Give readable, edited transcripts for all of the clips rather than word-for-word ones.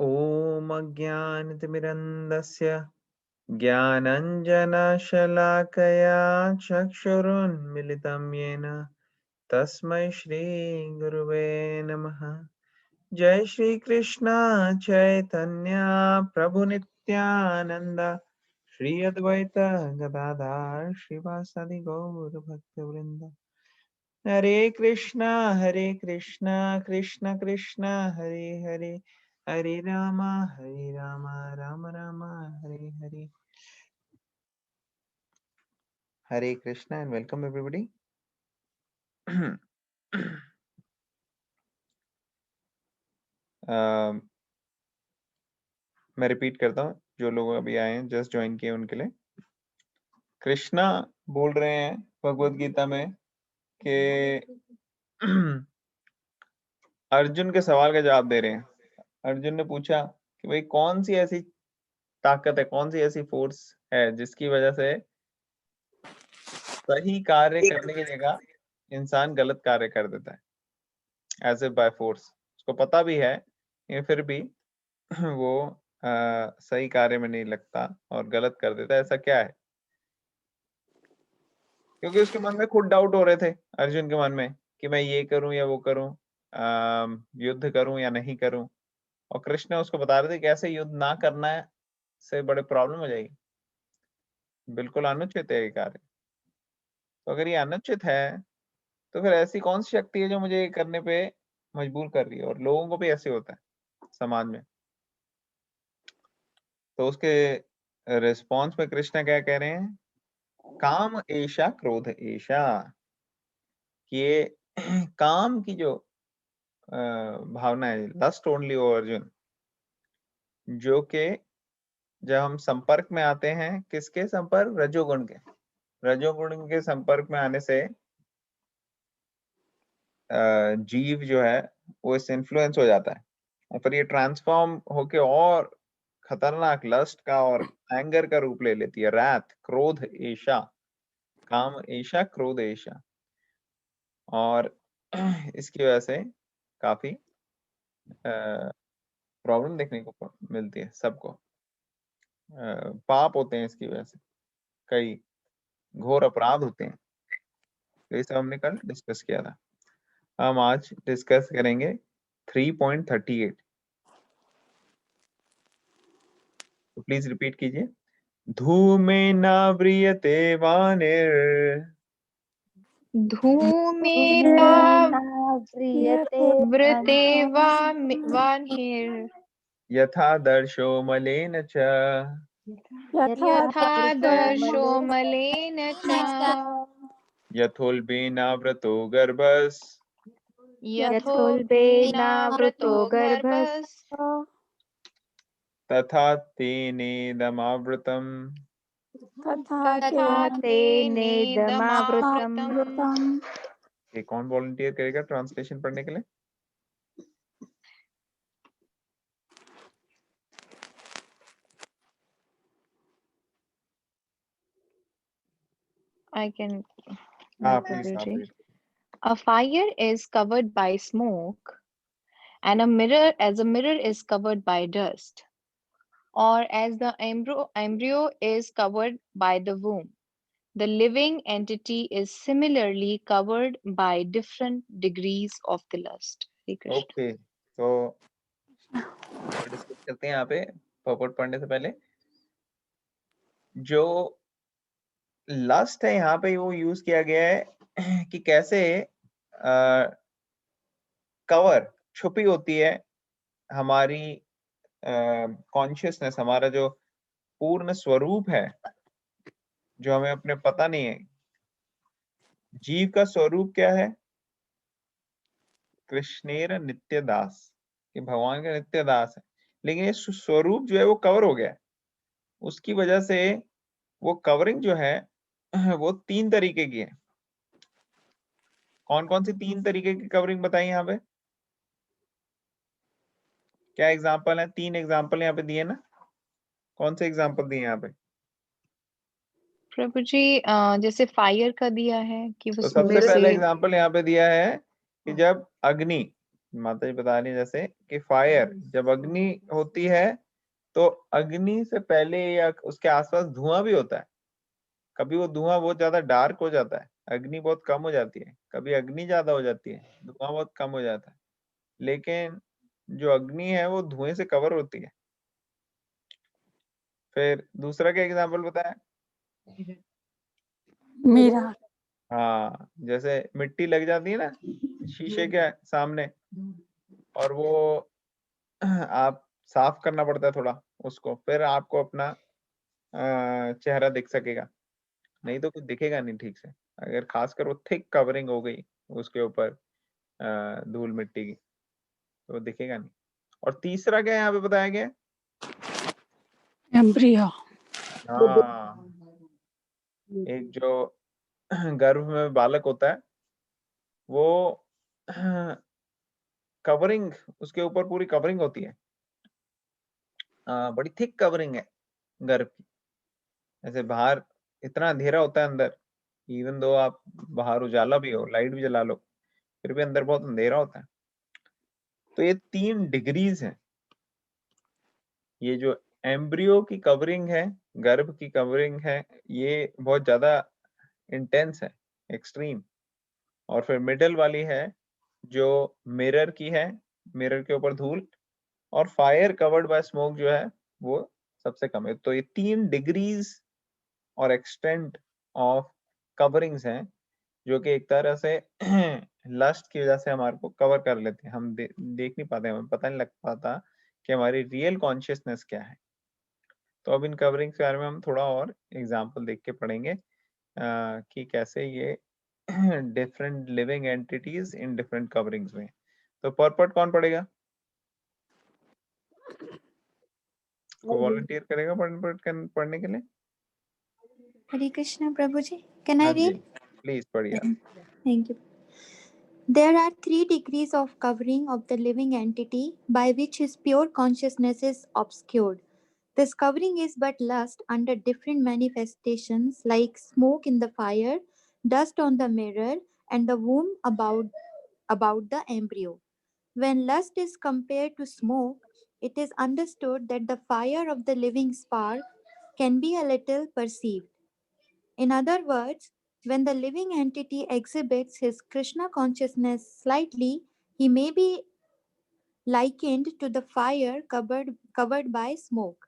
ॐ अज्ञानतिमिरन्दस्य ज्ञानञ्जनशलाकया चक्षुरुन्मिलितं येन तस्मै श्रीगुरुवे नमः। जय श्री कृष्ण चैतन्य प्रभु नित्यानंद श्री अद्वैत गदाधर श्रीवासादि गौर भक्त वृंद। हरे कृष्णा कृष्ण कृष्ण हरे हरे, हरे राम राम राम हरे हरे। हरे कृष्णा एंड वेलकम एवरीबॉडी। मैं रिपीट करता हूँ, जो लोग अभी आए हैं जस्ट ज्वाइन किए उनके लिए। कृष्णा बोल रहे हैं भगवत गीता में कि अर्जुन के सवाल का जवाब दे रहे हैं। अर्जुन ने पूछा कि भाई कौन सी ऐसी ताकत है, कौन सी ऐसी फोर्स है जिसकी वजह से सही कार्य करने की जगह इंसान गलत कार्य कर देता है एज ए बाय फोर्स। उसको पता भी है ये फिर भी वो सही कार्य में नहीं लगता और गलत कर देता है। ऐसा क्या है? क्योंकि उसके मन में खुद डाउट हो रहे थे, अर्जुन के मन में, कि मैं ये करूं या वो करूं, युद्ध करूं या नहीं करूं। और कृष्ण उसको बता रहे थे कि ऐसे युद्ध ना करना है, से बड़े प्रॉब्लम हो जाएगी, बिल्कुल अनुचित है ये कार्य। तो अगर ये अनुचित है तो फिर ऐसी कौन सी शक्ति है जो मुझे ये करने पे मजबूर कर रही है? और लोगों को भी ऐसे होता है समाज में। तो उसके रिस्पॉन्स में कृष्ण क्या कह रहे हैं? काम ऐशा क्रोध ऐशा। ये काम की जो भावना है, लस्ट ओनली ओ अर्जुन, जो कि जब हम संपर्क में आते हैं, किसके संपर्क? रजोगुण के। रजोगुण के संपर्क में आने से जीव जो है वो इस इन्फ्लुएंस हो जाता है और फिर ये ट्रांसफॉर्म होके और खतरनाक लस्ट का और एंगर का रूप ले लेती है। रैथ, क्रोध ऐशा, काम ऐशा, क्रोध ऐशा। और इसकी वजह से काफी प्रॉब्लम देखने को मिलती है सबको। पाप होते हैं इसकी वजह से, कई घोर अपराध होते हैं। तो ये सब हमने कल डिस्कस किया था। हम आज डिस्कस करेंगे 3.38। तो प्लीज रिपीट कीजिए। धूमेन व्रियते वानिर धूमेनाव्रियते वानिर् यथा दर्शो मलेन च यथा दर्शो मलेन च यथोल्बेनावृतो गर्भस् यथोल्बेनावृतो गर्भस् तथा तेनेदमावृतम्। तथा तेनेदमावृतम्। ये कौन वॉलंटियर करेगा ट्रांसलेशन पढ़ने के लिए? I can. हाँ प्लीज, हाँ please. A fire is covered by smoke, and a mirror is covered by dust, or as the embryo is covered by the womb. The living entity is similarly covered by different degrees of the lust. Hare Krishna. Okay, तो discuss करते हैं यहाँ पे पॉपट पढ़ने से पहले। जो lust है यहाँ पे वो यूज किया गया है कि कैसे कवर छुपी होती है हमारी कॉन्शियसनेस, हमारा जो पूर्ण स्वरूप है जो हमें अपने पता नहीं है। जीव का स्वरूप क्या है? कृष्णेर नित्य दास, कि भगवान का नित्य दास है। लेकिन ये स्वरूप जो है वो कवर हो गया है। उसकी वजह से वो कवरिंग जो है वो 3 तरीके की है। कौन कौन सी 3 तरीके की कवरिंग बताई यहाँ पे? क्या एग्जाम्पल है? 3 एग्जाम्पल यहाँ पे दिए ना। कौन से एग्जाम्पल दिए यहाँ पे? प्रभु जी जैसे फायर का दिया है कि वो तो स्मोक सबसे पहला से। एग्जाम्पल यहाँ पे दिया है कि जब अग्नि माता जी बता रही है जैसे कि फायर, जब अग्नि होती है तो अग्नि से पहले या उसके आसपास धुआं भी होता है। कभी वो धुआं बहुत ज्यादा डार्क हो जाता है, अग्नि बहुत कम हो जाती है, कभी अग्नि ज्यादा हो जाती है, धुआं बहुत कम हो जाता है। लेकिन जो अग्नि है वो धुएं से कवर होती है। फिर दूसरा क्या एग्जाम्पल बताया? मेरा हाँ, जैसे मिट्टी लग जाती है ना शीशे के सामने, और वो आप साफ करना पड़ता है थोड़ा उसको, फिर आपको अपना चेहरा दिख सकेगा, नहीं तो कुछ दिखेगा नहीं ठीक से। अगर खासकर वो थिक कवरिंग हो गई उसके ऊपर धूल मिट्टी की, तो वो दिखेगा नहीं। और तीसरा क्या यहाँ पे बताया गया है? एम्ब्रियो। हाँ, एक जो गर्भ में बालक होता है वो कवरिंग, उसके ऊपर पूरी कवरिंग होती है, बड़ी थिक कवरिंग है गर्भ की। ऐसे बाहर इतना अंधेरा होता है अंदर, इवन दो आप बाहर उजाला भी हो, लाइट भी जला लो, फिर भी अंदर बहुत अंधेरा होता है। तो ये 3 डिग्रीज हैं। ये जो एम्ब्रियो की कवरिंग है, गर्भ की कवरिंग है, ये बहुत ज्यादा इंटेंस है, एक्सट्रीम। और फिर मिडल वाली है जो मिरर की है, मिरर के ऊपर धूल, और फायर कवर्ड बाय स्मोक जो है वो सबसे कम है। तो ये 3 डिग्रीज और एक्सटेंट ऑफ कवरिंग्स हैं जो कि एक तरह से लस्ट की वजह से हमारे को कवर कर लेते हैं। हम देख नहीं पाते, हमें पता नहीं लग पाता कि हमारी रियल कॉन्शियसनेस क्या है। तो अब इन कवरिंग्स के बारे में हम थोड़ा और एग्जांपल देख के पढ़ेंगे कि कैसे ये different living entities in different coverings में। तो पर्पट कौन पढ़ेगा? को वॉलंटियर करेगा पढ़ने के लिए? Hare Krishna, Prabhuji. Can I हाँ जी, read? प्लीज पढ़िए आप। Thank you. There are 3 degrees of covering of the living entity by which his pure consciousness is obscured. This covering is but lust under different manifestations, like smoke in the fire, dust on the mirror, and the womb about the embryo. When lust is compared to smoke, it is understood that the fire of the living spark can be a little perceived. In other words, when the living entity exhibits his Krishna consciousness slightly, he may be likened to the fire covered by smoke.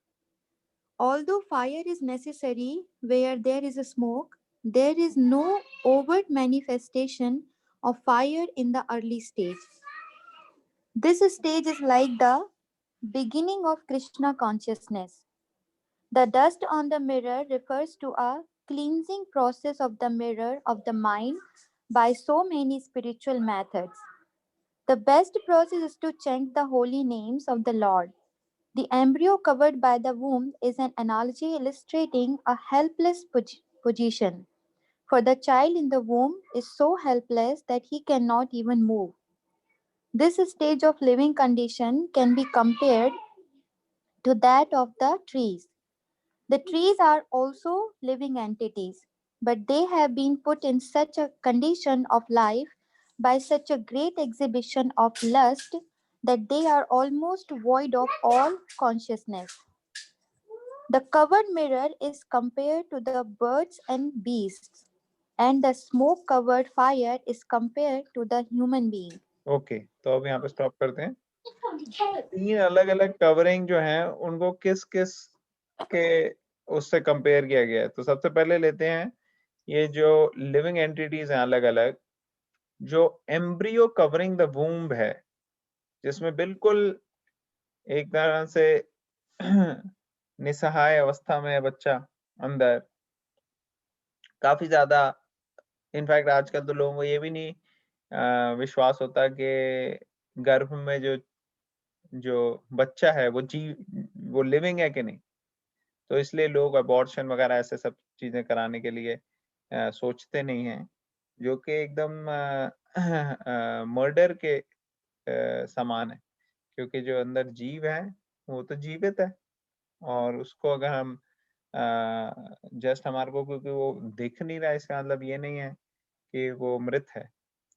Although fire is necessary where there is a smoke, there is no overt manifestation of fire in the early stage. This stage is like the beginning of Krishna consciousness. The dust on the mirror refers to a cleansing process of the mirror of the mind by so many spiritual methods. The best process is to chant the holy names of the Lord. The embryo covered by the womb is an analogy illustrating a helpless position, for the child in the womb is so helpless that he cannot even move. This stage of living condition can be compared to that of the trees. The trees are also living entities, but they have been put in such a condition of life by such a great exhibition of lust that they are almost void of all consciousness. The covered mirror is compared to the birds and beasts, and the smoke covered fire is compared to the human being. Okay, तो अब यहाँ पे stop करते हैं। 3 अलग अलग covering जो हैं उनको किस किस के उससे कंपेयर किया गया है। तो सबसे पहले लेते हैं ये जो लिविंग एंटिटीज हैं अलग अलग, जो एम्ब्रियो कवरिंग द वूम्ब है, जिसमें बिल्कुल एक तरह से निसहाय अवस्था में है बच्चा अंदर, काफी ज्यादा। इनफैक्ट आजकल तो लोगों को ये भी नहीं विश्वास होता कि गर्भ में जो जो बच्चा है वो लिविंग है कि नहीं। तो इसलिए लोग अबॉर्शन वगैरह ऐसे सब चीजें कराने के लिए सोचते नहीं हैं, जो कि एकदम मर्डर के समान है। क्योंकि जो अंदर जीव है वो तो जीवित है, और उसको अगर हम जस्ट हमारे को क्योंकि वो दिख नहीं रहा है, इसका मतलब ये नहीं है कि वो मृत है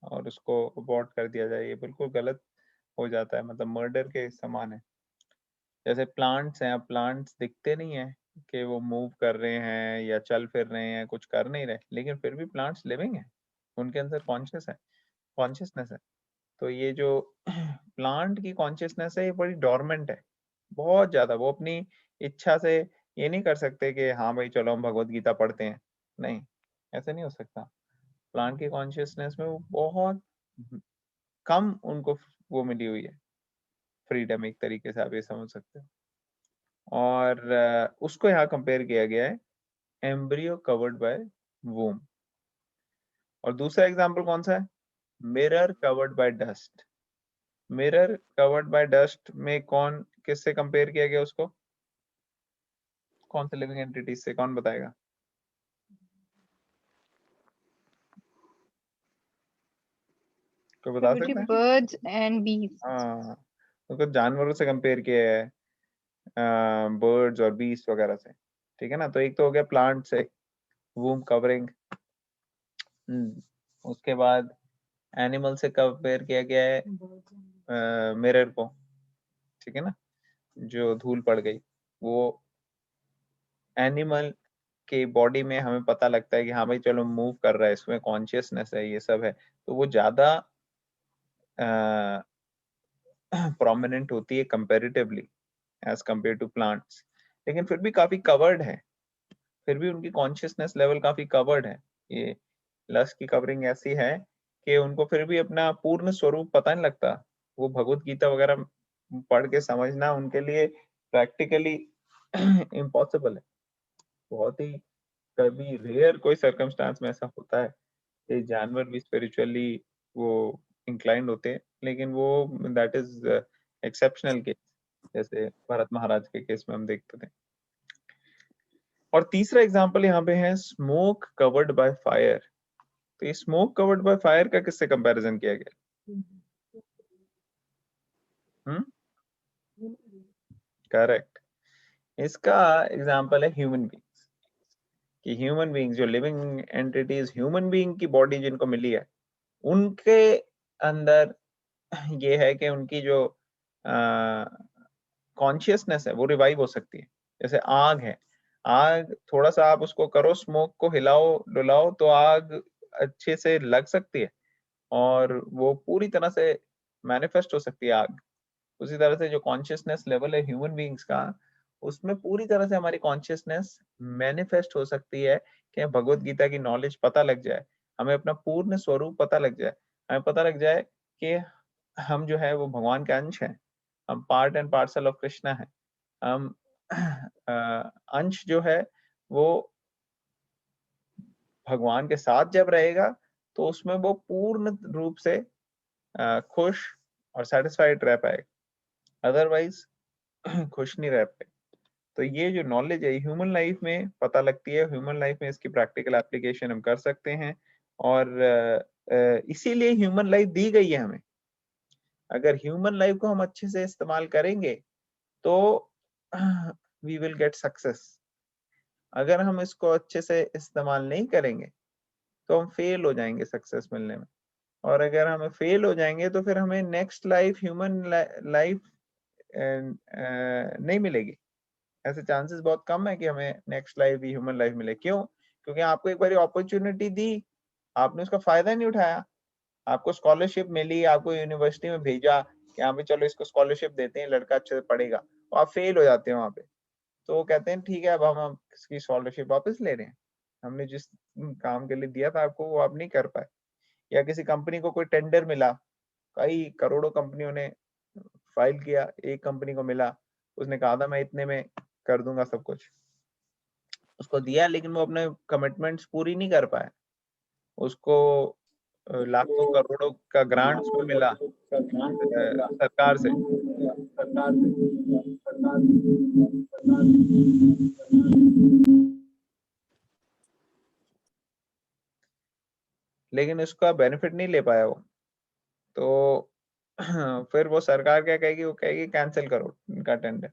और उसको अबॉर्ट कर दिया जाए, ये बिल्कुल गलत हो जाता है, मतलब मर्डर के समान है। जैसे प्लांट्स हैं, अब प्लांट्स दिखते नहीं है कि वो मूव कर रहे हैं या चल फिर रहे हैं, कुछ कर नहीं रहे, लेकिन फिर भी प्लांट्स लिविंग है, उनके अंदर कॉन्शियसनेस है। तो ये जो प्लांट की कॉन्शियसनेस है ये बड़ी डोरमेंट है, बहुत ज्यादा। वो अपनी इच्छा से ये नहीं कर सकते कि हाँ भाई चलो हम भगवत गीता पढ़ते हैं, नहीं, ऐसे नहीं हो सकता। प्लांट की कॉन्शियसनेस में वो बहुत कम उनको वो मिली हुई है, फ्रीडम, एक तरीके से आप ये समझ सकते हो। और उसको यहाँ कंपेयर किया गया है एम्ब्रियो कवर्ड बाय वूम। और दूसरा एग्जांपल कौन सा है? Mirror covered by dust. Mirror covered by dust में कौन, किससे कंपेयर किया गया उसको? कौन से लिविंग एंटिटीज से, कौन बताएगा? कोई बता सकता है? birds and bees. हाँ, उसको जानवरों से कंपेयर किया है, बर्ड्स और बीस्ट वगैरह से, ठीक है ना। तो एक तो हो गया प्लांट से, वूम कवरिंग। उसके बाद एनिमल से कंपेयर किया गया है मिरर को, ठीक है ना। जो धूल पड़ गई, वो एनिमल के बॉडी में हमें पता लगता है कि हाँ भाई चलो मूव कर रहा है, इसमें कॉन्शियसनेस है, ये सब है, तो वो ज्यादा प्रोमिनेंट होती है comparatively as compare to plants. लेकिन फिर भी काफी कवर्ड है, फिर भी उनकी कॉन्शियसनेस लेवल काफी कवर्ड है। ये लस्ट की कवरिंग ऐसी है कि उनको फिर भी अपना पूर्ण स्वरूप पता नहीं लगता। वो भगवत गीता वगैरह पढ़ के समझना उनके लिए प्रैक्टिकली इम्पॉसिबल है। बहुत ही कभी रेयर कोई सर्कमस्टांस में ऐसा होता है कि जानवर भी स्पिरिचुअली वो इंक्लाइंड होते हैं, लेकिन वो दैट इज एक्सेप्शनल केस, जैसे भरत महाराज के केस में हम देखते थे। और तीसरा एग्जांपल यहाँ पे है स्मोक कवर्ड बाय फायर। तो ये स्मोक कवर्ड बाय फायर का किससे कंपैरिजन किया गया? करेक्ट। इसका एग्जांपल है ह्यूमन बींग्स, कि ह्यूमन बींग्स जो लिविंग एंटिटीज, ह्यूमन बींग की बॉडी जिनको मिली है, उनके अंदर ये है कि उनकी जो कॉन्शियसनेस है वो रिवाइव हो सकती है। जैसे आग है, आग थोड़ा सा आप उसको करो, स्मोक को हिलाओ डुलाओ तो आग अच्छे से लग सकती है और वो पूरी तरह से मैनिफेस्ट हो सकती है आग। उसी तरह से जो कॉन्शियसनेस लेवल है ह्यूमन बीइंग्स का, उसमें पूरी तरह से हमारी कॉन्शियसनेस मैनिफेस्ट हो सकती है कि भगवत गीता की नॉलेज पता लग जाए, हमें अपना पूर्ण स्वरूप पता लग जाए, हमें पता लग जाए कि हम जो है वो भगवान के अंश हैं, हम part and parcel of Krishna है। हम अंश जो है वो भगवान के साथ जब रहेगा तो उसमें वो पूर्ण रूप से खुश और सेटिस्फाइड रह पाएगा, अदरवाइज खुश नहीं रह पाएगा। तो ये जो नॉलेज है ह्यूमन लाइफ में पता लगती है, ह्यूमन लाइफ में इसकी प्रैक्टिकल एप्लीकेशन हम कर सकते हैं। और इसीलिए ह्यूमन लाइफ दी गई है हमें। अगर ह्यूमन लाइफ को हम अच्छे से इस्तेमाल करेंगे तो वी विल गेट सक्सेस। अगर हम इसको अच्छे से इस्तेमाल नहीं करेंगे तो हम फेल हो जाएंगे सक्सेस मिलने में। और अगर हमें फेल हो जाएंगे तो फिर हमें नेक्स्ट लाइफ ह्यूमन लाइफ नहीं मिलेगी। ऐसे चांसेस बहुत कम है कि हमें नेक्स्ट लाइफ भी ह्यूमन लाइफ मिले। क्यों? क्योंकि आपको एक बार अपॉर्चुनिटी दी, आपने उसका फायदा नहीं उठाया। आपको स्कॉलरशिप मिली, आपको यूनिवर्सिटी में भेजा कि हाँ भाई चलो इसको स्कॉलरशिप देते हैं, लड़का अच्छे से पढ़ेगा, और आप फेल हो जाते हैं वहां पे। तो वो कहते हैं ठीक है अब हम इसकी स्कॉलरशिप वापस ले रहे हैं, हमने जिस काम के लिए दिया था आपको वो आप नहीं कर पाए। या किसी कंपनी को कोई टेंडर मिला, कई करोड़ों कंपनियों ने फाइल किया, एक कंपनी को मिला, उसने कहा था मैं इतने में कर दूंगा सब कुछ, उसको दिया, लेकिन वो अपने कमिटमेंट्स पूरी नहीं कर पाया। उसको लाखों करोड़ों का ग्रांट उसको मिला सरकार से। लेकिन उसका बेनिफिट नहीं ले पाया वो। तो फिर वो सरकार क्या कहेगी? वो कहेगी कैंसिल करो इनका टेंडर,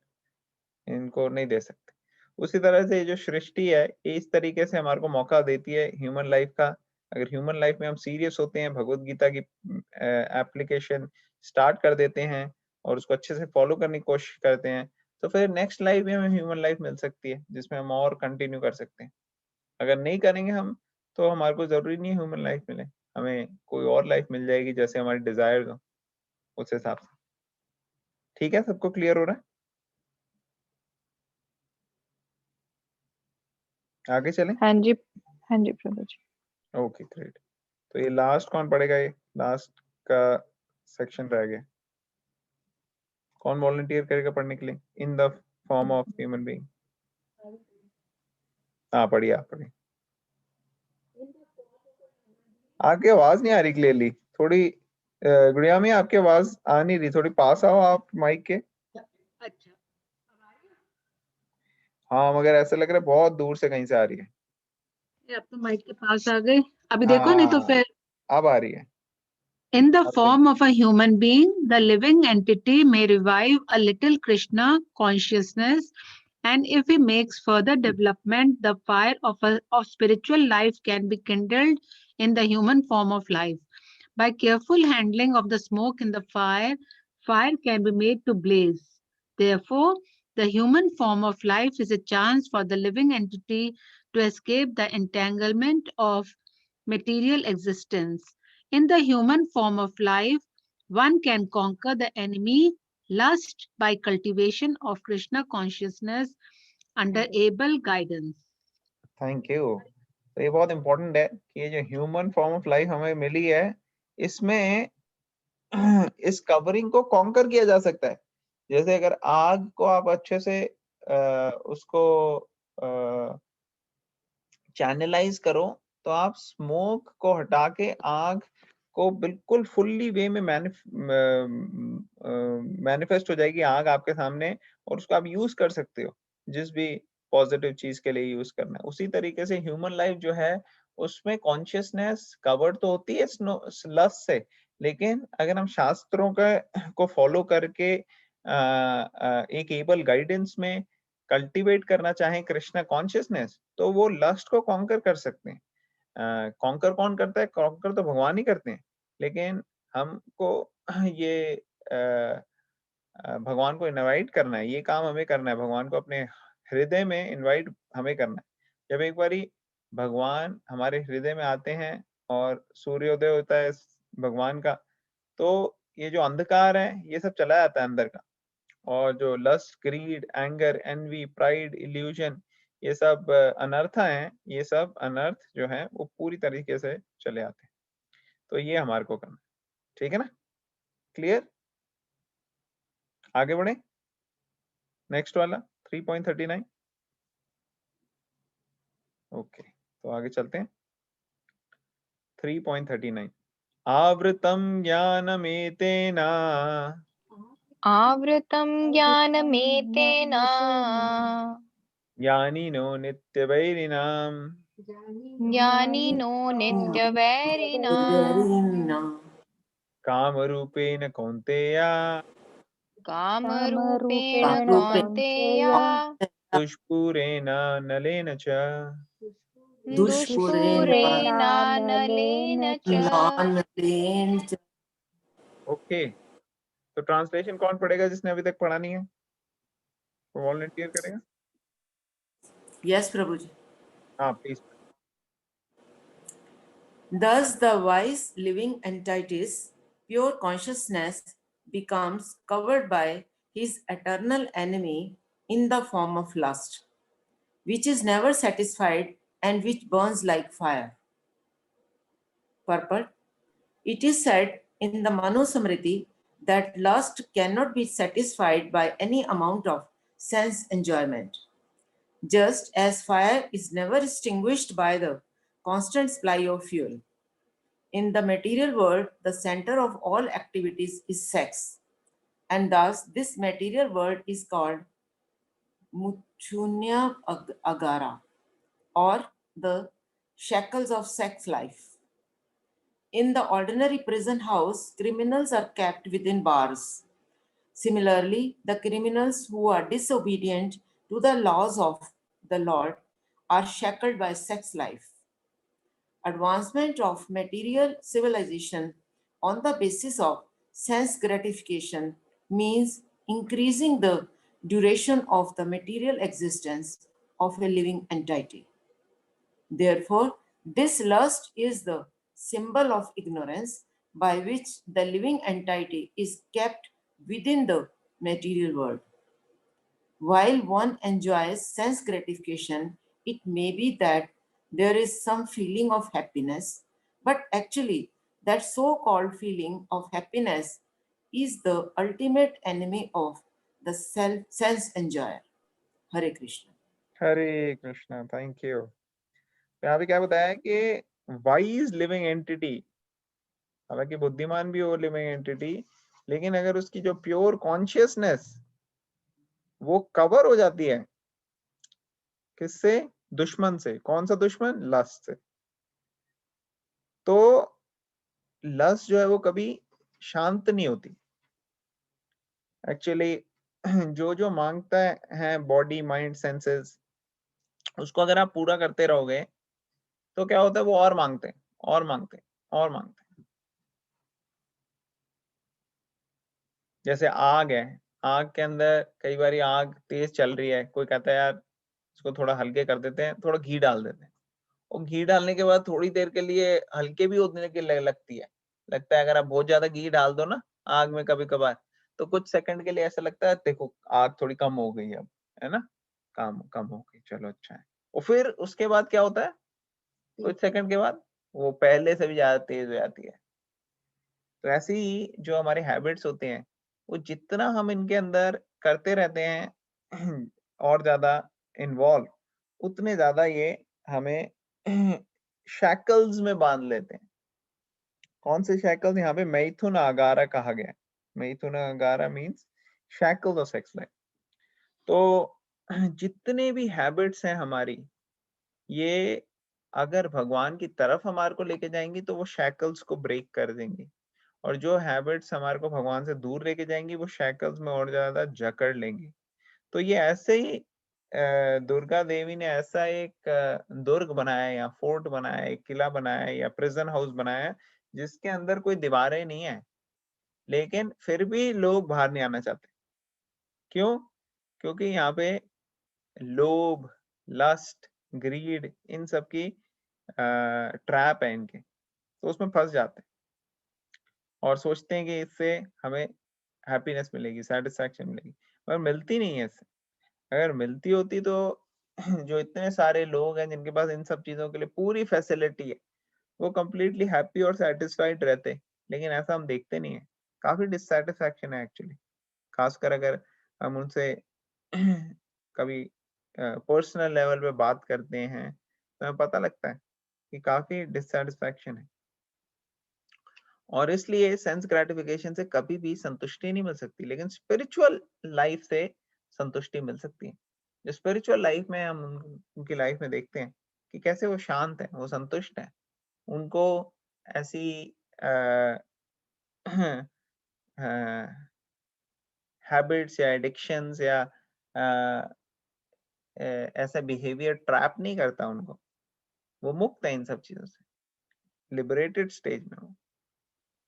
इनको नहीं दे सकते। उसी तरह से ये जो सृष्टि है ये इस तरीके से हमारे को मौका देती है ह्यूमन लाइफ का। अगर ह्यूमन लाइफ में हम सीरियस होते हैं, भगवत गीता की एप्लीकेशन स्टार्ट कर देते हैं और उसको अच्छे से फॉलो करने की कोशिश करते हैं, तो फिर नेक्स्ट लाइफ में हमें ह्यूमन लाइफ मिल सकती है, जिसमें हम और कंटिन्यू कर सकते हैं। अगर नहीं करेंगे हम, तो हमारे को ज़रूरी नहीं है ह्यूमन लाइफ मिले, हमें कोई और लाइफ मिल जाएगी जैसे हमारी डिज़ायर्स हो, उस हिसाब से। ठीक है, सबको क्लियर हो रहा है? आगे चलें? हाँ जी प्रभु जी। Okay, great. तो ये लास्ट कौन पढ़ेगा? ये लास्ट का सेक्शन रह गया। कौन वॉलंटियर करेगा पढ़ने के लिए? In the form of human being. हाँ, पढ़िए, आप पढ़िए। आपकी आवाज नहीं आ रही क्लियरली, थोड़ी गुड़िया में आपकी आवाज आ नहीं रही, थोड़ी पास आओ आप माइक के। अच्छा, हाँ, मगर ऐसा लग रहा है बहुत दूर से कहीं से आ रही है। ये अब तो माइक के पास आ गए। अभी देखो, नहीं तो हाँ, फिर अब आ रही है। in the अब सही। form of a human being, the living entity may revive a little Krishna consciousness, and if he makes further development, the fire of spiritual life can be kindled in the human form of life. By careful handling of the smoke in the fire, fire can be made to blaze. Therefore, the human form of life is a chance for the living entity to escape the entanglement of material existence. In the human form of life, one can conquer the enemy lust by cultivation of Krishna consciousness under able guidance. Thank you. तो ये बहुत important है कि ये जो human form of life हमें मिली है, इसमें इस कवरिंग को कॉन्कर किया जा सकता है। जैसे अगर आग को आप अच्छे से उसको चैनलाइज करो, तो आप स्मोक को हटा के आग को बिल्कुल फुल्ली वे में मैनिफेस्ट हो जाएगी आग आपके सामने, और उसको आप यूज कर सकते हो जिस भी पॉजिटिव चीज के लिए यूज करना है। उसी तरीके से ह्यूमन लाइफ जो है, उसमें कॉन्शियसनेस कवर्ड तो होती है लस्ट से, लेकिन अगर हम शास्त्रों का को फॉलो करके एक एबल गाइडेंस में कल्टीवेट करना चाहें कृष्णा कॉन्शियसनेस, तो वो लस्ट को कॉन्कर कर सकते हैं। कॉन्कर कौन करता है? कॉन्कर तो भगवान ही करते हैं, लेकिन हमको ये भगवान को इनवाइट करना है, ये काम हमें करना है, भगवान को अपने हृदय में इनवाइट हमें करना है। जब एक बारी भगवान हमारे हृदय में आते हैं और सूर्योदय होता है भगवान का, तो ये जो अंधकार है ये सब चला जाता है अंदर का, और जो lust, greed, anger, envy, pride, illusion, ये सब अनर्थ हैं, ये सब अनर्थ जो हैं वो पूरी तरीके से चले आते हैं। तो ये हमारे को करना है, ठीक है ना? क्लियर? आगे बढ़े, नेक्स्ट वाला 3.39। ओके, तो आगे चलते हैं। 3.39 आवृतम ज्ञानमेतेन आवृतं ज्ञानमेतेन ज्ञानिनो नित्यवैरिणाम् ज्ञानिनो नित्यवैरिणा कामरूपेण कौन्तेय कामरूपेण कौन्तेया दुष्पूरेण नलेन च। दुष्पूरेणानलेन च। ओके, तो ट्रांसलेशन कौन पढ़ेगा जिसने अभी तक पढ़ा नहीं है? वॉलंटियर करेगा? Yes, Prabhuji. हाँ, please. Thus, the wise living entity's pure consciousness becomes covered by his eternal enemy in the form of lust, which is never satisfied and which burns like fire. Purport: it is said in the Manusamriti that lust cannot be satisfied by any amount of sense enjoyment. Just as fire is never extinguished by the constant supply of fuel. In the material world, the center of all activities is sex, and thus this material world is called Muchunya Agara, or the shackles of sex life. In the ordinary prison house, criminals are kept within bars. Similarly, the criminals who are disobedient to the laws of the Lord are shackled by sex life. Advancement of material civilization on the basis of sense gratification means increasing the duration of the material existence of a living entity. Therefore, this lust is the symbol of ignorance by which the living entity is kept within the material world. While one enjoys sense gratification, it may be that there is some feeling of happiness, but actually, that so called feeling of happiness is the ultimate enemy of the sense enjoyer. Hare Krishna. Hare Krishna, thank you. यहाँ पे क्या बताया कि wise living entity, हालांकि बुद्धिमान भी हो living entity, लेकिन अगर उसकी जो प्योर कॉन्शियसनेस वो कवर हो जाती है किससे? दुश्मन से। कौन सा दुश्मन? लस्ट से। तो लस्ट जो है वो कभी शांत नहीं होती। एक्चुअली जो जो मांगता है बॉडी, माइंड, सेंसेस, उसको अगर आप पूरा करते रहोगे तो क्या होता है, वो और मांगते हैं और मांगते हैं और मांगते हैं। जैसे आग है, आग के अंदर कई बार आग तेज चल रही है, कोई कहता है यार इसको थोड़ा हल्के कर देते हैं, थोड़ा घी डाल देते हैं, और घी डालने के बाद थोड़ी देर के लिए हल्के भी होने के लगती है। लगता है अगर आप बहुत ज्यादा घी डाल दो ना आग में कभी कभार, तो कुछ सेकंड के लिए ऐसा लगता है देखो आग थोड़ी कम हो गई अब, है ना, कम कम हो गई, चलो अच्छा है। और फिर उसके बाद क्या होता है, कुछ सेकंड के बाद वो पहले से भी ज्यादा तेज हो जाती है। तो ऐसे ही जो हमारे हैबिट्स होते हैं, वो जितना हम इनके अंदर करते रहते हैं और ज्यादा इन्वॉल्व, उतने ज्यादा ये हमें शैकल्स में बांध लेते हैं। कौन से शैकल्स? यहाँ पे मैथुन आगारा कहा गया है। मैथुन आगारा means shackles of sex life. तो जितने भी हैबिट्स हैं हमारी, ये अगर भगवान की तरफ हमारे को लेके जाएंगी तो वो शैकल्स को ब्रेक कर देंगी, और जो हैबिट्स हमारे को भगवान से दूर लेके जाएंगी वो शैकल्स में और ज्यादा जकड़ लेंगी। तो ये ऐसे ही दुर्गा देवी ने ऐसा एक दुर्ग बनाया या फोर्ट बनाया, एक किला बनाया या प्रिजन हाउस बनाया, जिसके अंदर कोई दीवारें नहीं है, लेकिन फिर भी लोग बाहर नहीं आना चाहते। क्यों? क्योंकि यहाँ पे लोभ, लस्ट, ग्रीड, इन सब की ट्रैप है इनके, तो उसमें फंस जाते हैं और सोचते हैं कि इससे हमें हैप्पीनेस मिलेगी, सेटिस्फैक्शन मिलेगी, पर मिलती नहीं है इससे। अगर मिलती होती तो जो इतने सारे लोग हैं जिनके पास इन सब चीजों के लिए पूरी फैसिलिटी है, वो कंप्लीटली हैप्पी और सेटिस्फाइड रहते, लेकिन ऐसा हम देखते नहीं है। काफी डिससेटिस्फैक्शन है एक्चुअली, खासकर अगर हम उनसे कभी पर्सनल लेवल पे बात करते हैं तो हमें पता लगता है कि काफी डिससेटिस्फैक्शन है। और इसलिए सेंस ग्रेटिफिकेशन से कभी भी संतुष्टि नहीं मिल सकती, लेकिन स्पिरिचुअल लाइफ से संतुष्टि मिल सकती है। जो स्पिरिचुअल लाइफ में हम उनकी लाइफ में देखते हैं कि कैसे वो शांत है, वो संतुष्ट है, उनको ऐसी हैबिट्स या एडिक्शंस या ऐसा बिहेवियर ट्रैप नहीं करता उनको, वो मुक्त है इन सब चीजों से, लिबरेटेड स्टेज में हो।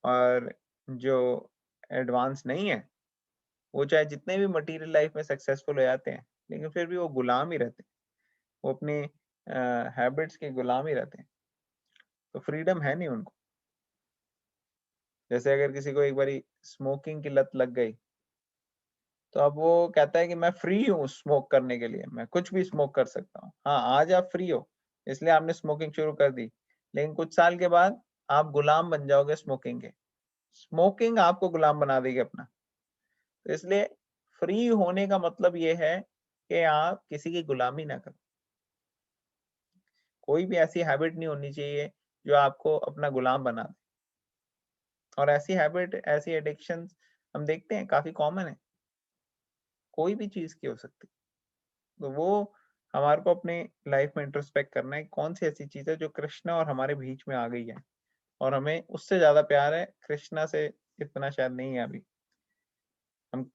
और जो एडवांस नहीं है, वो चाहे जितने भी मटेरियल लाइफ में सक्सेसफुल हो जाते हैं, लेकिन फिर भी वो गुलाम ही रहते हैं, वो अपने हैबिट्स के गुलाम ही रहते हैं, तो फ्रीडम है नहीं उनको। जैसे अगर किसी को एक बारी स्मोकिंग की लत लग गई, तो अब वो कहता है कि मैं फ्री हूँ स्मोक करने के लिए, मैं कुछ भी स्मोक कर सकता हूँ। हाँ, आज आप फ्री हो, इसलिए आपने स्मोकिंग शुरू कर दी, लेकिन कुछ साल के बाद आप गुलाम बन जाओगे स्मोकिंग के, स्मोकिंग आपको गुलाम बना देगी अपना। तो इसलिए फ्री होने का मतलब ये है कि आप किसी की गुलामी ना करो। कोई भी ऐसी हैबिट नहीं होनी चाहिए जो आपको अपना गुलाम बना दे, और ऐसी हैबिट, ऐसी एडिक्शन हम देखते हैं काफी कॉमन है, कोई भी चीज की हो सकती। तो वो हमारे को अपने लाइफ में इंट्रोस्पेक्ट करना है, कौन सी ऐसी चीज है जो कृष्णा और हमारे बीच में आ गई है, और हमें उससे ज्यादा प्यार है, कृष्णा से इतना शायद नहीं है अभी। हम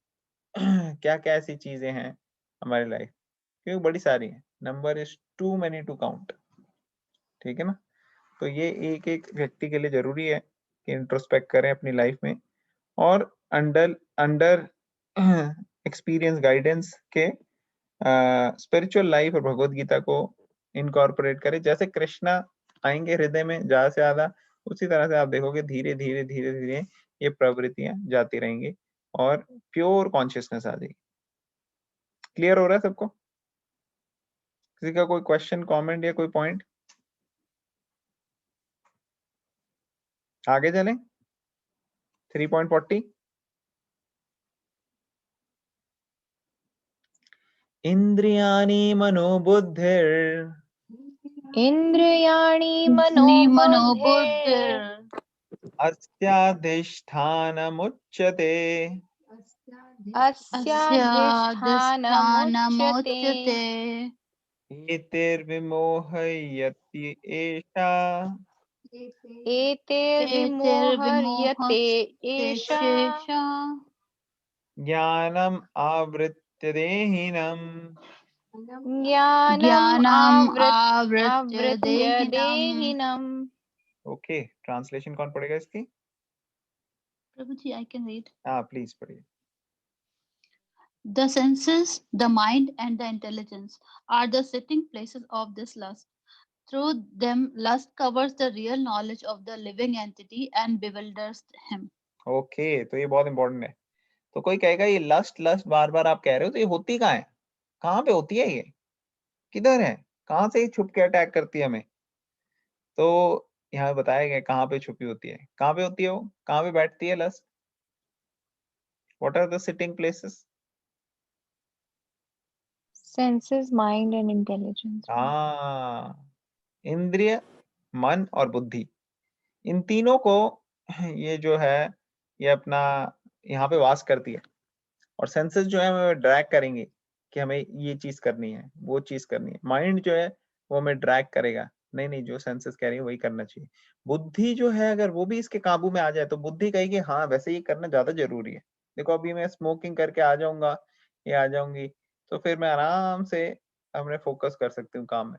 क्या क्या ऐसी चीजें हैं हमारी लाइफ, क्योंकि बड़ी सारी है, number is too many to count, ठीक है ना। तो ये एक एक व्यक्ति के लिए जरूरी है कि इंट्रोस्पेक्ट करें अपनी लाइफ में, और अंडर अंडर एक्सपीरियंस गाइडेंस के स्पिरिचुअल लाइफ और भगवत गीता को इनकॉर्पोरेट करें। जैसे कृष्णा आएंगे हृदय में ज्यादा से ज्यादा, उसी तरह से आप देखोगे धीरे धीरे धीरे धीरे ये प्रवृत्तियां जाती रहेंगी और प्योर कॉन्शियसनेस आ जाएगी। क्लियर हो रहा है सबको? किसी का कोई क्वेश्चन, कमेंट या कोई पॉइंट? आगे चलें 3.40। इंद्रियाणि मनोबुद्धिर इन्द्रियाणि मनोबुद्धिर् मनोबुद्धिर् अस्याधिष्ठानमुच्यते अस्याधिष्ठानमुच्यते एतैर्विमोहयति एषा एतैर्विमोहर्यते एषा ज्ञानम् आवृत्य देहिनम्। ज्ञानम् आवृत्य आवृत्य देहिनम्। देहिनम्। ओके, ट्रांसलेशन कौन पढ़ेगा इसकी? प्रभु जी, I can read. हाँ प्लीज पढ़िए। The senses, the mind, and the intelligence are the sitting places of this lust. Through them, lust covers the real knowledge of the living entity and bewilders him. Okay, तो ये बहुत important है। तो कोई कहेगा ये lust lust बार बार आप कह रहे हो, तो ये होती कहाँ है? कहाँ पे होती है? ये किधर है? कहाँ से ये छुप के अटैक करती है हमें? तो यहाँ बताया गया कहाँ पे छुपी होती है। कहाँ पे होती है वो? कहाँ पे बैठती है lust? What are the sitting places? Senses, mind and intelligence. हाँ, इंद्रिय, मन और बुद्धि, इन तीनों को ये जो है ये अपना यहाँ पे वास करती है। और सेंसेस जो है हमें ड्रैग करेंगे कि हमें ये चीज करनी है, वो चीज करनी है। माइंड जो है वो हमें ड्रैग करेगा, नहीं नहीं जो सेंसेस कह रही है वही करना चाहिए। बुद्धि जो है अगर वो भी इसके काबू में आ जाए तो बुद्धि कहेगी हाँ वैसे ये करना ज्यादा जरूरी है। देखो अभी मैं स्मोकिंग करके आ जाऊंगा या आ जाऊंगी तो फिर मैं आराम से अपने फोकस कर सकती हूँ काम में।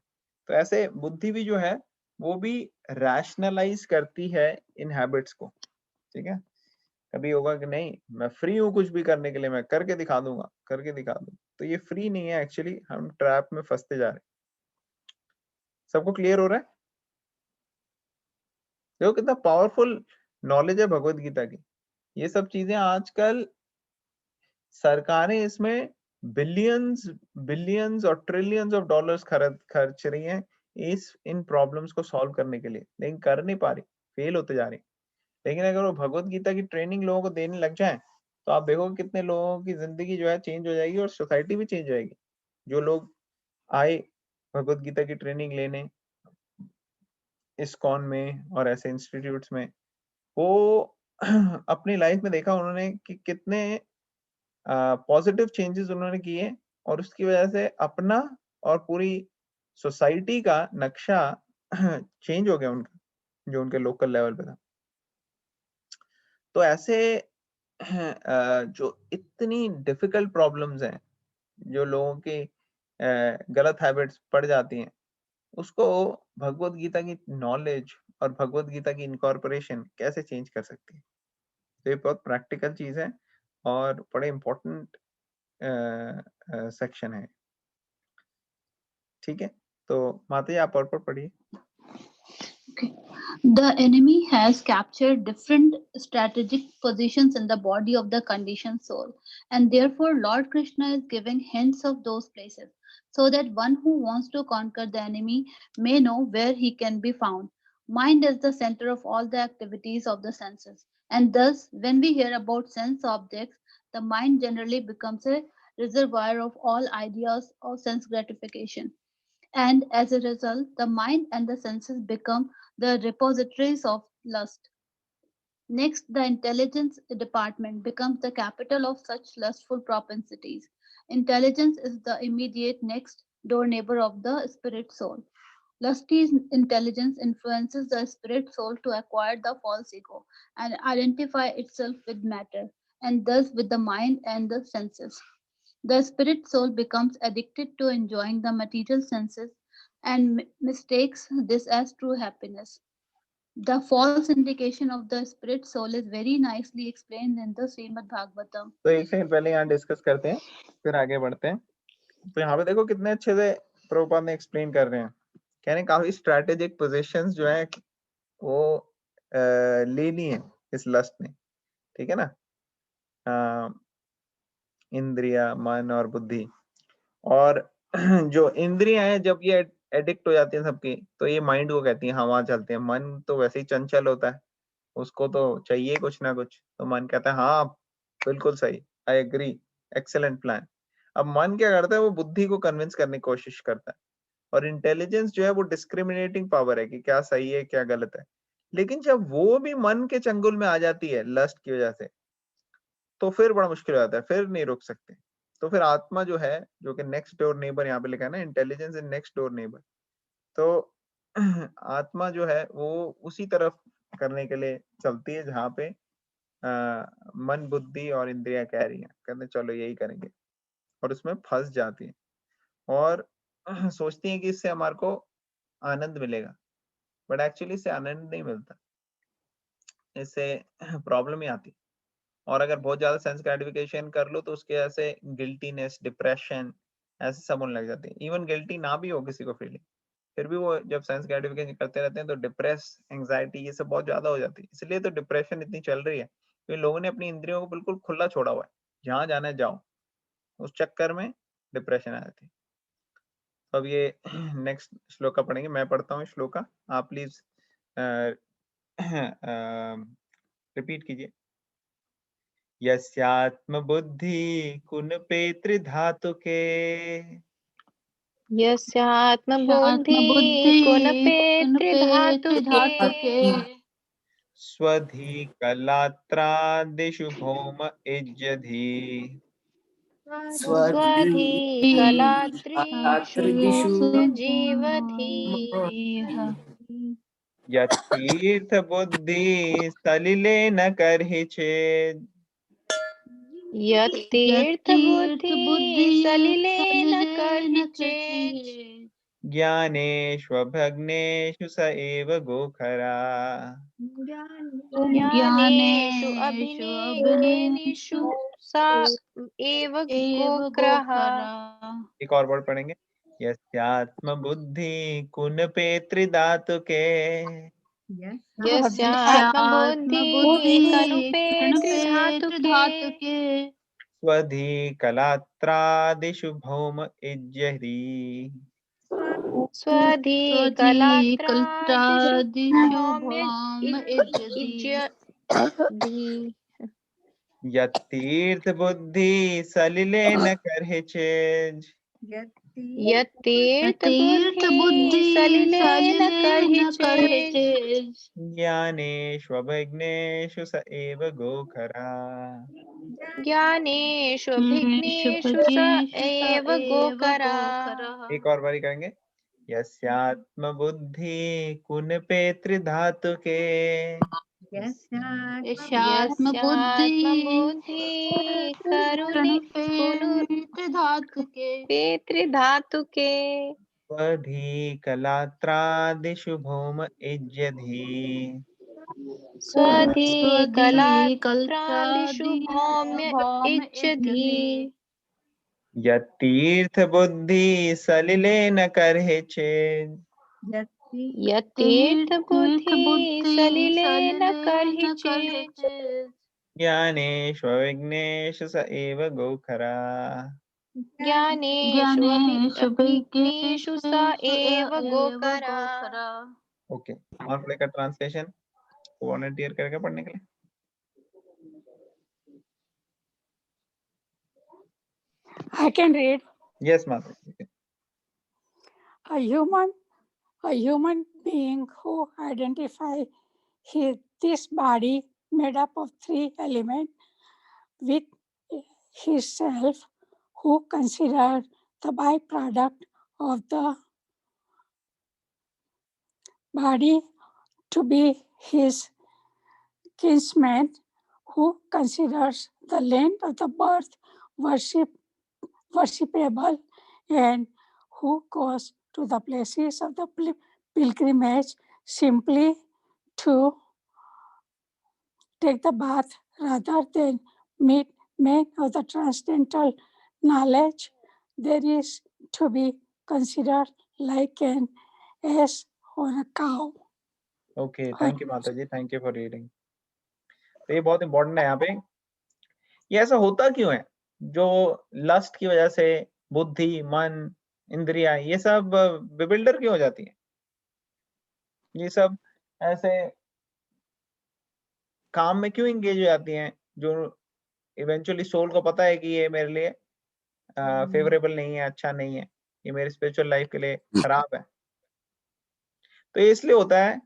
तो ऐसे बुद्धि भी जो है वो भी रैशनलाइज करती है इन हैबिट्स को। ठीक है, कभी होगा कि नहीं मैं फ्री हूँ कुछ भी करने के लिए, मैं करके दिखा दूंगा, करके दिखा दूंगा, तो ये फ्री नहीं है, एक्चुअली हम ट्रैप में फंसते जा रहे हैं। सबको क्लियर हो रहा है? देखो कितना पावरफुल नॉलेज है भगवत गीता की। ये सब चीजें आजकल सरकारें इसमें बिलियंस बिलियंस और ट्रिलियंस ऑफ डॉलर्स खर्च रही हैं इन प्रॉब्लम्स को सॉल्व करने के लिए, लेकिन कर नहीं पा रही, फेल होते जा रही। लेकिन अगर वो भगवत गीता की ट्रेनिंग लोगों को देने लग जाए तो आप देखोगे कितने लोगों की जिंदगी जो है चेंज हो जाएगी और सोसाइटी भी चेंज हो जाएगी। जो लोग आए भगवत गीता की ट्रेनिंग लेने इस्कॉन में और ऐसे इंस्टीट्यूट्स में, वो अपनी लाइफ में देखा उन्होंने कि कितने पॉजिटिव चेंजेस उन्होंने किए और उसकी वजह से अपना और पूरी सोसाइटी का नक्शा चेंज हो गया उनका, जो उनके लोकल लेवल पे था। तो ऐसे जो इतनी डिफिकल्ट प्रॉब्लम्स हैं, जो लोगों की गलत हैबिट्स पड़ जाती हैं, उसको भगवत गीता की नॉलेज और भगवत गीता की इनकॉर्पोरेशन कैसे चेंज कर सकती है। तो ये बहुत प्रैक्टिकल चीज है और बड़े इम्पोर्टेंट सेक्शन है। ठीक है, तो माता जी आप और पढ़िए। Okay. The enemy has captured different strategic positions in the body of the conditioned soul, and therefore Lord Krishna is giving hints of those places, so that one who wants to conquer the enemy may know where he can be found. Mind is the center of all the activities of the senses, and thus, when we hear about sense objects, the mind generally becomes a reservoir of all ideas of sense gratification. And as a result, the mind and the senses become the repositories of lust. Next, the intelligence department becomes the capital of such lustful propensities. Intelligence is the immediate next door neighbor of the spirit soul. Lusty intelligence influences the spirit soul to acquire the false ego and identify itself with matter, and thus with the mind and the senses. The spirit soul becomes addicted to enjoying the material senses and mistakes this as true happiness. The false indication of the spirit soul is very nicely explained in the Srimad Bhagavatam. तो एक second पहले यहाँ discuss करते हैं, फिर आगे बढ़ते हैं। तो यहाँ पे देखो कितने अच्छे से प्रभुपाद ने एक्सप्लेन कर रहे हैं। कह रहे हैं काफी स्ट्रेटेजिक पोजीशंस जो है वो लेनी है इस लस्ट ने, ठीक है ना। इंद्रिया, मन और बुद्धि। और जो इंद्रियां हैं जब ये एडिक्ट हो जाती हैं सबकी, तो ये माइंड को कहती है हाँ वहां चलते हैं। मन तो वैसे ही चंचल होता है, उसको तो चाहिए कुछ ना कुछ, तो मन कहता है हाँ बिल्कुल सही, आई एग्री, एक्सेलेंट प्लान। अब मन क्या करता है, वो बुद्धि को कन्विंस करने की कोशिश करता है। और इंटेलिजेंस जो है वो डिस्क्रिमिनेटिंग पावर है कि क्या सही है क्या गलत है। लेकिन जब वो भी मन के चंगुल में आ जाती है लस्ट की वजह से, तो फिर बड़ा मुश्किल हो जाता है, फिर नहीं रुक सकते। तो फिर आत्मा जो है, जो कि नेक्स्ट डोर नेबर यहाँ पे लिखा है ना, intelligence in next door neighbour, तो आत्मा जो है वो उसी तरफ करने के लिए चलती है जहाँ पे मन, बुद्धि और इंद्रियां कह रही हैं, कहते चलो यही करेंगे, और उसमें फंस जाती है और सोचती है कि इससे हमारे को आनंद मिलेगा, बट एक्चुअली इससे आनंद नहीं मिलता, इससे प्रॉब्लम ही आती। और अगर बहुत ज्यादा सेंस ग्रेटिफिकेशन कर लो तो उसके ऐसे गिल्टीनेस, डिप्रेशन ऐसे सब होने लग जाते हैं। इवन गिल्टी ना भी हो किसी को फीलिंग, फिर भी वो जब सेंस ग्रेटिफिकेशन करते रहते हैं तो डिप्रेस, एंग्जाइटी ये सब बहुत ज्यादा हो जाती है। इसलिए तो डिप्रेशन इतनी चल रही है, क्योंकि लोगों ने अपनी इंद्रियों को बिल्कुल खुला छोड़ा हुआ है, जहां जाना है जाओ, उस चक्कर में डिप्रेशन आ जाती है। तो अब ये नेक्स्ट श्लोका पढ़ेंगे, मैं पढ़ता हूँ श्लोका, आप प्लीज रिपीट कीजिए। यस्यात्म बुद्धि कुनपेत्र धातुके, यस्यात्मबुद्धि कुनपेत्र धातुके स्वधि कलात्रादिषु भौम इज्जधि, स्वधि कलात्रिषु जीवधि यतीर्थ बुद्धि सलिले न करहि चेत्, यत्तीर्थ बुद्धि सलिलेन करहि चेत् ज्ञानेष्वभग्नेषु स एव गोखरा। ज्ञानेषु अभिनिवेशेषु सा एव गोक्रः। एक और वर्ड पढ़ेंगे, यस्यात्म बुद्धि कुनपेत्र धातुके, यस्यात्मबुद्धि कनुपेत्र धातुके स्वधि कलात्रादिषु भौम इज्जहि, स्वधि कलात्रादिषु भौम्यज्जधि यतीर्थ बुद्धि सलिले न करहि चेत्, यत्तीर्थ बुद्धि सलिलेन करहि चेत् ज्ञानेष्वभिज्ञेषु स एव गोखरा। ज्ञानेषु अभिज्ञेषु स एव गोकरा। एक और बारी करेंगे, यस्यात्म बुद्धि कुनपेत्र धातुके, यस्यात्मबुद्धि कुनुपेत्र धातुके स्वधि कलात्रादिषु भौम इज्जधि, स्वधि कलात्रादिषु भौम्य इच्छधि यतीर्थ बुद्धि सलिले न करहि चेत्, यतीर्थ बुद्धि सलिलेन करहि चेत् ज्ञानेष्वभिज्ञेषु स एव गोखरा। ज्ञानेषु अभिज्ञेषु स एव गोकरा। ओके, और पढ़ेगा ट्रांसलेशन, वॉलंटियर करके पढ़ने के लिए। I can read. यस माता। A human being who identifies this body made up of 3 elements with himself, who consider the byproduct of the body to be his kinsman, who considers the land of the birth worshipable, and who goes to the places of the pilgrimage simply to take the bath rather than meet men of the transcendental knowledge. There is to be considered like an ass or a cow. Okay, thank you माता जी, thank you for reading. तो ये बहुत important है यहाँ पे। ये ऐसा होता क्यों है? जो लस्ट की वजह से बुद्धि, मन, इंद्रियां ये सब बिबिल्डर क्यों हो जाती है? ये सब ऐसे काम में क्यों एंगेज हो जाती हैं जो इवेंचुअली सोल को पता है कि ये मेरे लिए फेवरेबल नहीं है, अच्छा नहीं है, ये मेरे स्पिरिचुअल लाइफ के लिए खराब है। तो ये इसलिए होता है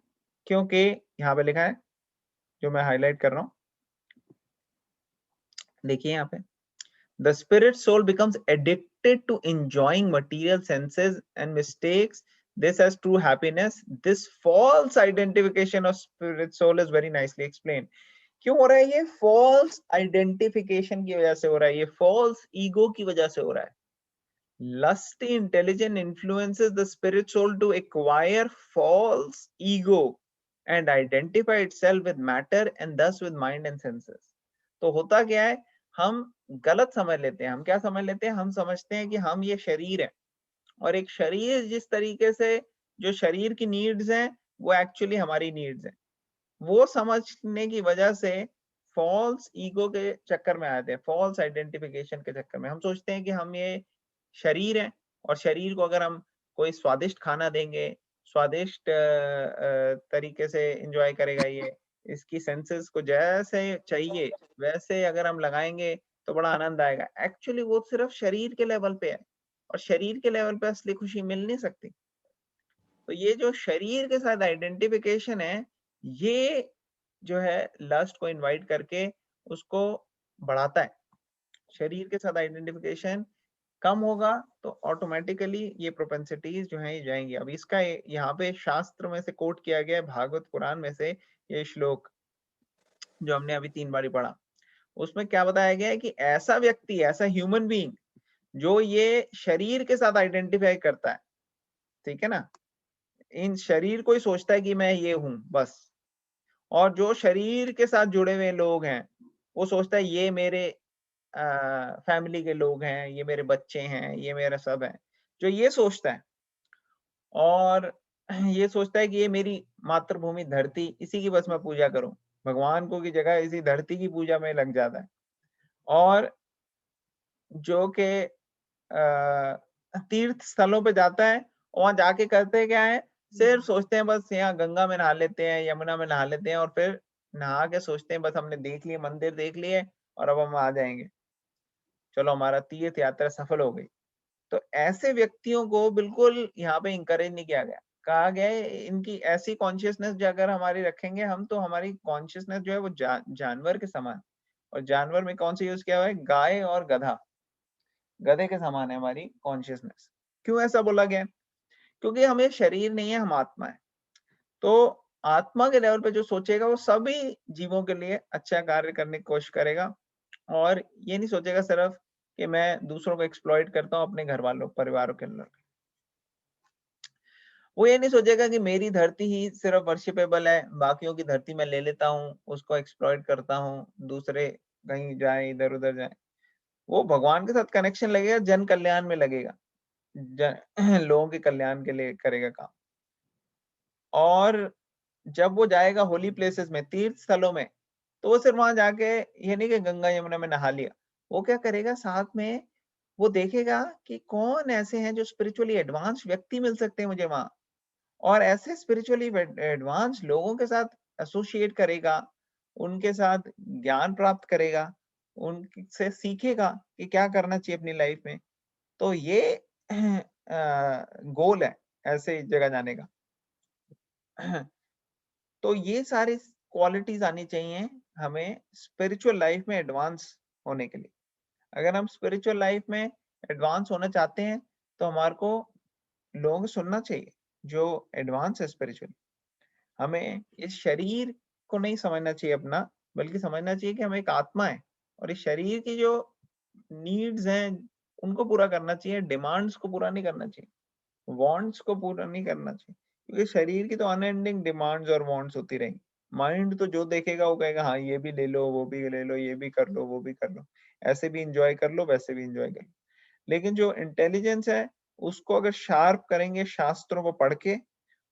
क्योंकि यहाँ पे लिखा है, जो मैं हाईलाइट कर रहा हूँ, देखिए यहाँ पे, the spirit soul becomes addicted to enjoying material senses and mistakes this as true happiness. This false identification of spirit soul is very nicely explained. क्यों हो रहा है ये? false identification की वजह से हो रहा है, ये false ego की वजह से हो रहा है। lusty intelligence influences the spirit soul to acquire false ego and identify itself with matter and thus with mind and senses. तो होता क्या है, हम गलत समझ लेते हैं। हम क्या समझ लेते हैं? हम समझते हैं कि हम ये शरीर है, और एक शरीर जिस तरीके से जो शरीर की नीड्स हैं वो एक्चुअली हमारी नीड्स हैं। वो समझने की वजह से फॉल्स ईगो के चक्कर में आते हैं, फॉल्स आइडेंटिफिकेशन के चक्कर में। हम सोचते हैं कि हम ये शरीर है, और शरीर को अगर हम कोई स्वादिष्ट खाना देंगे, स्वादिष्ट तरीके से एंजॉय करेगा, ये इसकी सेंसेस को जैसे चाहिए वैसे अगर हम लगाएंगे तो बड़ा आनंद आएगा। एक्चुअली वो सिर्फ शरीर के लेवल पे है, और शरीर के लेवल पे असली खुशी मिल नहीं सकती। तो ये जो शरीर के साथ आइडेंटिफिकेशन है, ये जो है लस्ट को इनवाइट करके उसको बढ़ाता है। शरीर के साथ आइडेंटिफिकेशन कम होगा तो ऑटोमेटिकली ये प्रोपेंसिटीज जो है ये जाएंगी। अब इसका यहाँ पे शास्त्र में से कोट किया गया है, भागवत पुराण में से ये श्लोक जो हमने अभी 3 बार पढ़ा। उसमें क्या बताया गया है कि ऐसा व्यक्ति, ऐसा ह्यूमन बीइंग जो ये शरीर के साथ आइडेंटिफाई करता है, ठीक है ना, इन शरीर को ही सोचता है कि मैं ये हूं बस, और जो शरीर के साथ जुड़े हुए लोग हैं वो सोचता है ये मेरे फैमिली के लोग हैं, ये मेरे बच्चे हैं, ये मेरा सब है, जो ये सोचता है। और ये सोचता है कि ये मेरी मातृभूमि धरती, इसी की बस मैं पूजा करूं। भगवान को की जगह इसी धरती की पूजा में लग जाता है। और जो के तीर्थ स्थलों पे जाता है, वहां जाके करते क्या है, सिर्फ सोचते हैं बस यहाँ गंगा में नहा लेते हैं, यमुना में नहा लेते हैं, और फिर नहा के सोचते हैं बस हमने देख लिए, मंदिर देख लिए और अब हम आ जाएंगे, चलो हमारा तीर्थ यात्रा सफल हो गई। तो ऐसे व्यक्तियों को बिल्कुल यहाँ पे इंकरेज नहीं किया गया। कहा गया है इनकी ऐसी कॉन्शियसनेस जो अगर हमारी रखेंगे हम, तो हमारी कॉन्शियसनेस जो है वो जानवर के समान, और जानवर में कौन सा यूज किया हुआ है, गाय और गधा, गधे के समान है हमारी कॉन्शियसनेस। क्यों ऐसा बोला गया? क्योंकि हम ये शरीर नहीं है, हम आत्मा है। तो आत्मा के लेवल पे जो सोचेगा वो सभी जीवों के लिए अच्छा कार्य करने की कोशिश करेगा, और ये नहीं सोचेगा सिर्फ कि मैं दूसरों को एक्सप्लॉइट करता हूँ अपने घर वालों परिवारों के अंदर। वो ये नहीं सोचेगा कि मेरी धरती ही सिर्फ वर्शिपेबल है, बाकियों की धरती मैं ले लेता हूँ, उसको एक्सप्लॉइट करता हूँ, दूसरे कहीं जाए, इधर उधर जाए। वो भगवान के साथ कनेक्शन लगेगा, जन कल्याण में लगेगा, लोगों के कल्याण के लिए करेगा काम। और जब वो जाएगा होली प्लेसेस में, तीर्थ स्थलों में, तो वो सिर्फ वहां जाके ये नहीं कि गंगा यमुना में नहा लिया, वो क्या करेगा साथ में, वो देखेगा कि कौन ऐसे हैं जो स्पिरिचुअली एडवांस व्यक्ति मिल सकते हैं मुझे वहां, और ऐसे स्पिरिचुअली एडवांस लोगों के साथ एसोसिएट करेगा, उनके साथ ज्ञान प्राप्त करेगा, उनसे सीखेगा कि क्या करना चाहिए अपनी लाइफ में। तो ये गोल है ऐसे जगह जाने का। तो ये सारी क्वालिटीज आनी चाहिए हमें स्पिरिचुअल लाइफ में एडवांस होने के लिए। अगर हम स्पिरिचुअल लाइफ में एडवांस होना चाहते हैं तो हमारे को लोगों को सुनना चाहिए जो एडवांस है स्पिरिचुअली। हमें इस शरीर को नहीं समझना चाहिए अपना, बल्कि समझना चाहिए कि हम एक आत्मा है, और इस शरीर की जो नीड्स हैं उनको पूरा करना चाहिए, डिमांड्स को पूरा नहीं करना चाहिए, वांट्स को पूरा नहीं करना चाहिए। क्योंकि शरीर की तो अनएंडिंग डिमांड्स और वांट्स होती रहेंगी। माइंड तो जो देखेगा वो कहेगा हाँ ये भी ले लो, वो भी ले लो, ये भी कर लो, वो भी कर लो, ऐसे भी इंजॉय कर लो, वैसे भी इंजॉय कर लो। लेकिन जो इंटेलिजेंस है उसको अगर शार्प करेंगे शास्त्रों को पढ़ के,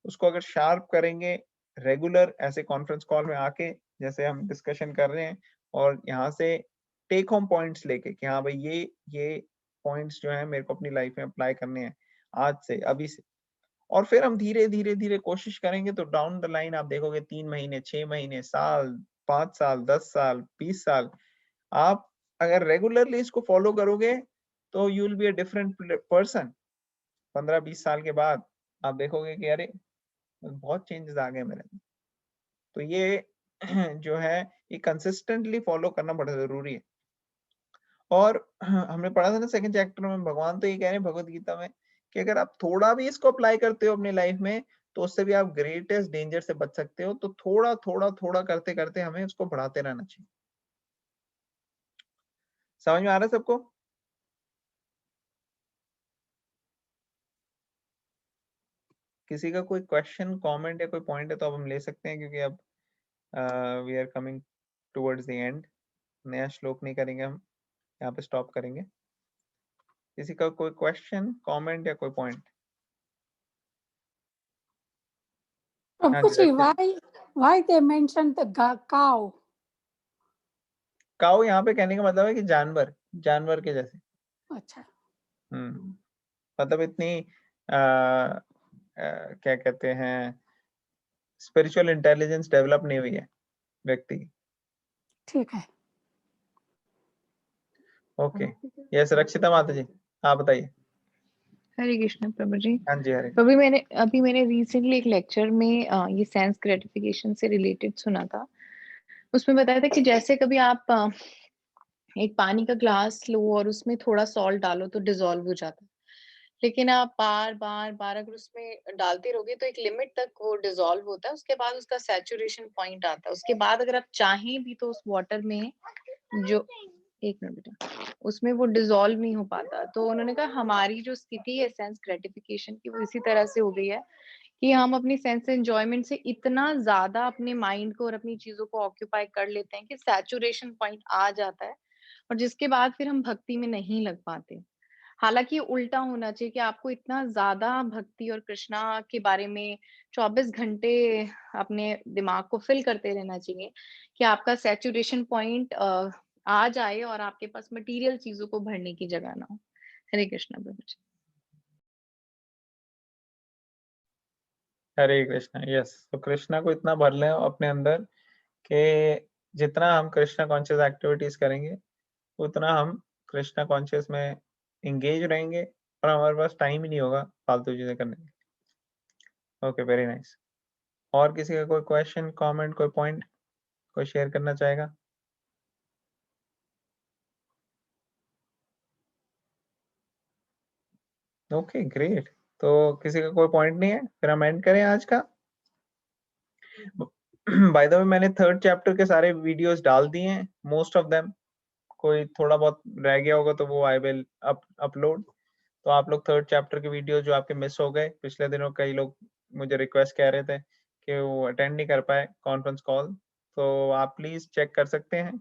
उसको अगर शार्प करेंगे रेगुलर ऐसे कॉन्फ्रेंस कॉल में आके जैसे हम डिस्कशन कर रहे हैं, और यहाँ से टेक होम पॉइंट्स लेके कि हाँ भाई ये पॉइंट्स जो है मेरे को अपनी लाइफ में अप्लाई करने हैं आज से, अभी से। और फिर हम धीरे धीरे धीरे कोशिश करेंगे तो डाउन द लाइन आप देखोगे 3 महीने, 6 महीने, साल, 5 साल, 10 साल, 20 साल, आप अगर रेगुलरली इसको फॉलो करोगे तो you will be a different person. 15-20 साल के बाद आप देखोगे कि अरे बहुत चेंजेस आ गए मेरे में। तो ये जो है ये कंसिस्टेंटली फॉलो करना बड़ा जरूरी है। और हमने पढ़ा था ना सेकंड चैप्टर में, भगवान तो ये कह रहे हैं भगवत गीता में कि अगर आप थोड़ा भी इसको अप्लाई करते हो अपनी लाइफ में तो उससे भी आप ग्रेटेस्ट डेंजर से बच सकते हो। तो थोड़ा थोड़ा थोड़ा करते करते हमें उसको बढ़ाते रहना चाहिए। समझ में आ रहा है सबको? किसी का कोई क्वेश्चन, कमेंट या कोई पॉइंट है तो अब हम ले सकते हैं, क्योंकि अब we are coming towards the end. नया श्लोक नहीं करेंगे हम, यहाँ पे स्टॉप करेंगे। किसी का कोई क्वेश्चन, कमेंट या कोई पॉइंट? हाँ Prabhuji, जी, रखिए। why they mentioned the cow? काऊ यहाँ पे कहने का मतलब है कि जानवर, जानवर के जैसे। अच्छा, मतलब इतनी क्या कहते हैं, स्पिरिचुअल इंटेलिजेंस डेवलप नहीं हुई है व्यक्ति की। ठीक है। ओके, यस रक्षिता माता जी, आप बताइए। हरे कृष्ण प्रभु जी। हाँ जी, हरे। अभी मैंने रिसेंटली एक लेक्चर में ये सेंस ग्रेटिफिकेशन से रिलेटेड सुना था। उसमें बताया था कि जैसे कभी आप एक पानी का ग्लास लो और उसमें थोड़ा सॉल्ट डालो तो डिजोल्व हो जाता है, लेकिन आप बार बार बार अगर उसमें डालते रहोगे तो एक लिमिट तक वो डिजोल्व होता है, उसके बाद उसका सैचुरेशन पॉइंट आता है। उसके बाद अगर आप चाहें भी तो उस वाटर में जो, एक मिनट बेटा, उसमें वो डिजोल्व नहीं हो पाता। तो उन्होंने कहा हमारी जो स्थिति है सेंस ग्रेटिफिकेशन की वो इसी तरह से हो गई है कि हम अपनी सेंस एंजॉयमेंट से इतना ज्यादा अपने माइंड को और अपनी चीजों को ऑक्यूपाई कर लेते हैं कि सैचुरेशन पॉइंट आ जाता है, और जिसके बाद फिर हम भक्ति में नहीं लग पाते। हालांकि उल्टा होना चाहिए कि आपको इतना ज्यादा भक्ति और कृष्णा के बारे में 24 घंटे अपने दिमाग को फिल करते रहना चाहिए कि आपका सैचुरेशन पॉइंट आ जाए और आपके पास मटेरियल चीजों को भरने की जगह ना हो। हरे कृष्णा प्रभु जी। हरे कृष्णा। यस, तो कृष्णा को इतना भर लें अपने अंदर कि जितना हम कृष्णा कॉन्शियस एक्टिविटीज करेंगे उतना हम कृष्णा कॉन्शियस में इंगेज रहेंगे, और हमारे पास टाइम ही नहीं होगा फालतू चीजें करने के। Okay, very nice. और किसी का कोई क्वेश्चन, कमेंट, कोई पॉइंट कोई शेयर करना चाहेगा? Okay, great. तो किसी का कोई पॉइंट नहीं है, फिर हम एंड करें आज का। बाय द वे मैंने थर्ड चैप्टर के सारे वीडियोस डाल दिए हैं, मोस्ट ऑफ देम। कोई थोड़ा बहुत रह गया होगा तो वो आई विल अपलोड। तो आप लोग थर्ड चैप्टर के वीडियो जो आपके मिस हो गए पिछले दिनों, कई लोग मुझे रिक्वेस्ट कह रहे थे कि वो अटेंड नहीं कर पाए कॉन्फ्रेंस कॉल, तो आप प्लीज चेक कर सकते हैं